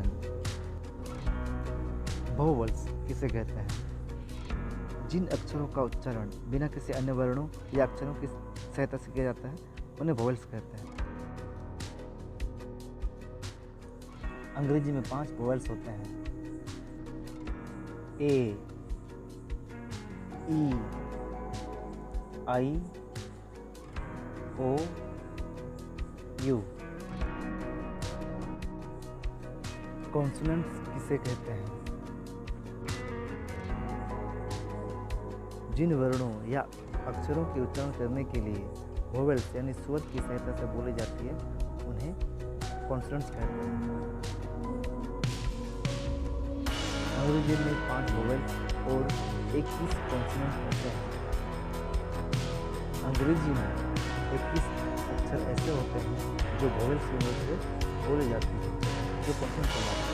हैं। वोवेल्स किसे कहते हैं? जिन अक्षरों का उच्चारण बिना किसी अन्य वर्णों या अक्षरों की सहायता से किया जाता है उन्हें वोवेल्स कहते हैं। अंग्रेजी में 5 वोवेल्स होते हैं: ए, ई, आई, ओ, यू। कॉन्सोनेंट्स किसे कहते हैं? जिन वर्णों या अक्षरों के उच्चारण करने के लिए वोवेल्स यानी स्वर की सहायता से बोली जाती है उन्हें कॉन्सोनेंट्स कहते हैं। अंग्रेजी में 5 वोवेल्स और 21 कॉन्सोनेंट होते हैं। अंग्रेजी में 21 अक्षर ऐसे होते हैं जो वोवेल्स की मदद से बोले जाते हैं जो कॉन्सोनेंट कहलाते हैं।